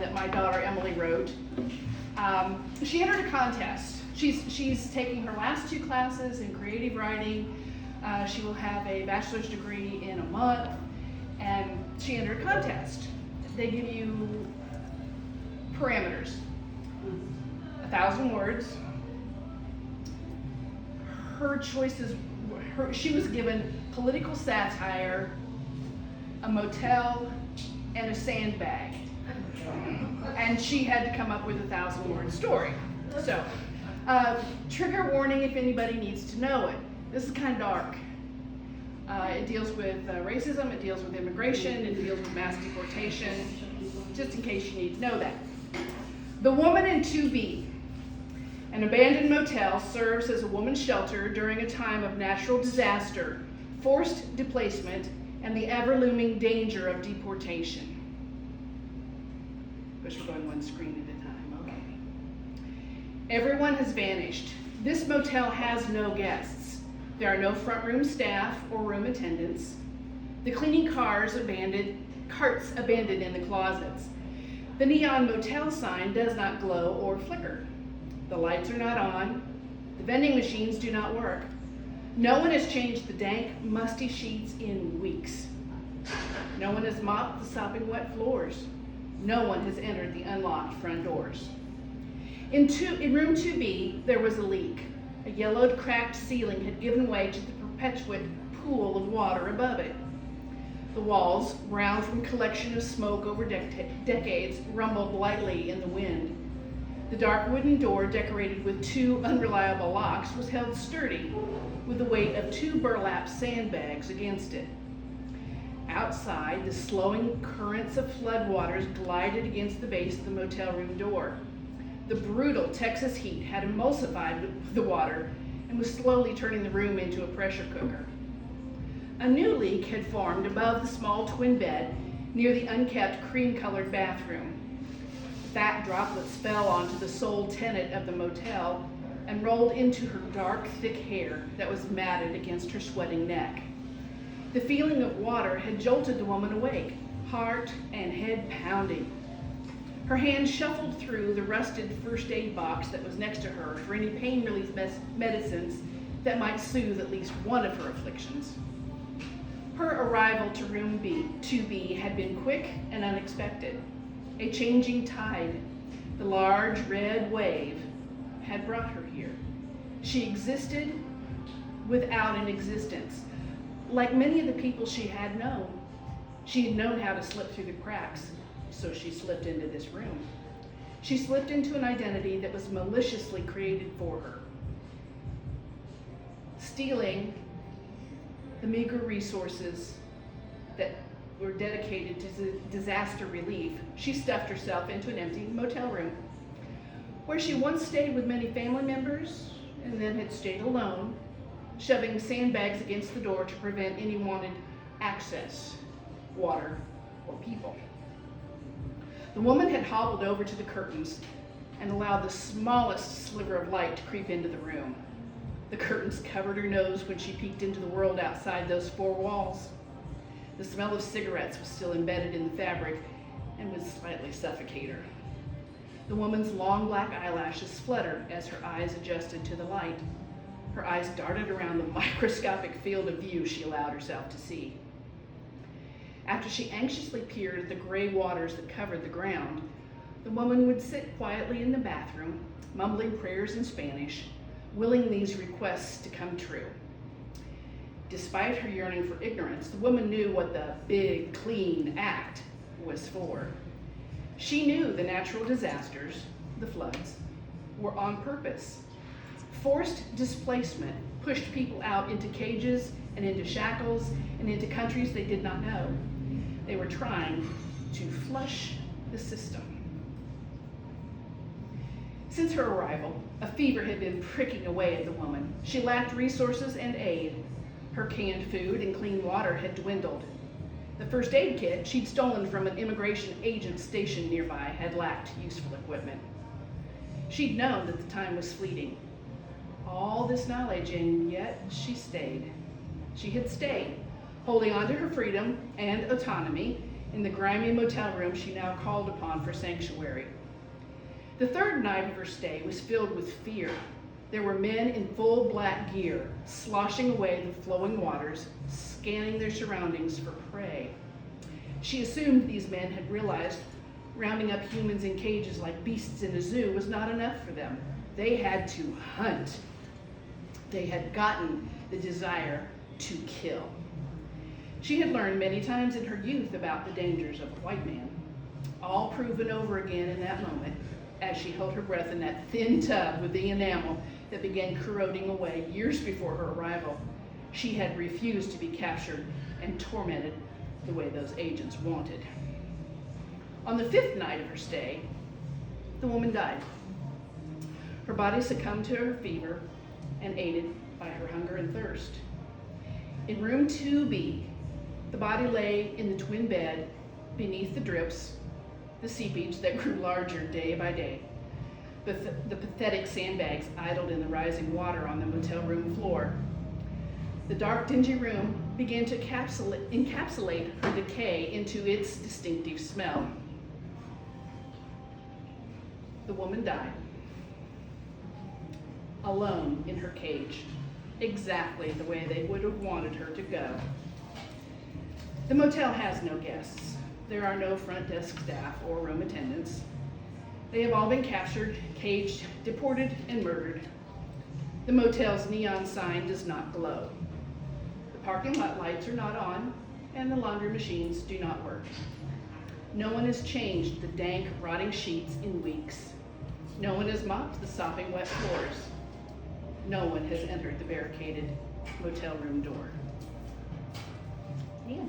that my daughter Emily wrote. She entered a contest. She's taking her last 2 classes in creative writing. She will have a bachelor's degree in a month, and she entered a contest. They give you parameters, 1,000 words. Her choices, she was given political satire, a motel, and a sandbag. And she had to come up with a 1,000-word story. So, trigger warning if anybody needs to know it. This is kind of dark. It deals with racism, it deals with immigration, it deals with mass deportation, just in discase you need to know that. The Woman in 2B. An abandoned motel serves as a woman's shelter during a time of natural disaster, forced displacement, and the ever-looming danger of deportation. Of course, we're going one screen at a time, okay. Everyone has vanished. This motel has no guests. There are no front room staff or room attendants. The cleaning carts abandoned in the closets. The neon motel sign does not glow or flicker. The lights are not on. The vending machines do not work. No one has changed the dank, musty sheets in weeks. No one has mopped the sopping wet floors. No one has entered the unlocked front doors. In room 2B, there was a leak. A yellowed, cracked ceiling had given way to the perpetuate pool of water above it. The walls, brown from collection of smoke over decades, rumbled lightly in the wind. The dark wooden door, decorated with 2 unreliable locks, was held sturdy with the weight of 2 burlap sandbags against it. Outside, the slowing currents of floodwaters glided against the base of the motel room door. The brutal Texas heat had emulsified the water and was slowly turning the room into a pressure cooker. A new leak had formed above the small twin bed near the unkept cream-colored bathroom. Fat droplets fell onto the sole tenant of the motel and rolled into her dark, thick hair that was matted against her sweating neck. The feeling of water had jolted the woman awake, heart and head pounding. Her hand shuffled through the rusted first aid box that was next to her for any pain relief medicines that might soothe at least one of her afflictions. Her arrival to room 2B had been quick and unexpected. A changing tide, the large red wave, had brought her here. She existed without an existence. Like many of the people she had known, she had known how to slip through the cracks, so she slipped into this room. She slipped into an identity that was maliciously created for her. Stealing the meager resources that were dedicated to disaster relief, she stuffed herself into an empty motel room, where she once stayed with many family members and then had stayed alone, shoving sandbags against the door to prevent any wanted access, water, or people. The woman had hobbled over to the curtains and allowed the smallest sliver of light to creep into the room. The curtains covered her nose when she peeked into the world outside those 4 walls. The smell of cigarettes was still embedded in the fabric and would slightly suffocate her. The woman's long black eyelashes fluttered as her eyes adjusted to the light. Her eyes darted around the microscopic field of view she allowed herself to see. After she anxiously peered at the gray waters that covered the ground, the woman would sit quietly in the bathroom, mumbling prayers in Spanish, willing these requests to come true. Despite her yearning for ignorance, the woman knew what the big, clean act was for. She knew the natural disasters, the floods, were on purpose. Forced displacement pushed people out into cages and into shackles and into countries they did not know. They were trying to flush the system. Since her arrival, a fever had been pricking away at the woman. She lacked resources and aid. Her canned food and clean water had dwindled. The first aid kit she'd stolen from an immigration agent stationed nearby had lacked useful equipment. She'd known that the time was fleeting. All this knowledge, and yet she stayed. She had stayed, holding on to her freedom and autonomy, In the grimy motel room, she now called upon for sanctuary. The third night of her stay was filled with fear. There were men in full black gear, sloshing away the flowing waters, scanning their surroundings for prey. She assumed these men had realized rounding up humans in cages like beasts in a zoo was not enough for them. They had to hunt. They had gotten the desire to kill. She had learned many times in her youth about the dangers of the white man, all proven over again in that moment as she held her breath in that thin tub with the enamel that began corroding away years before her arrival. She had refused to be captured and tormented the way those agents wanted. On the fifth night of her stay, the woman died. Her body succumbed to her fever and aided by her hunger and thirst. In room 2B, the body lay in the twin bed beneath the drips, the seepage that grew larger day by day. The pathetic sandbags idled in the rising water on the motel room floor. The dark, dingy room began to encapsulate her decay into its distinctive smell. The woman died, alone in her cage, exactly the way they would have wanted her to go. The motel has no guests. There are no front desk staff or room attendants. They have all been captured, caged, deported, and murdered. The motel's neon sign does not glow. The parking lot lights are not on, and the laundry machines do not work. No one has changed the dank, rotting sheets in weeks. No one has mopped the sopping wet floors. No one has entered the barricaded motel room door. Yeah.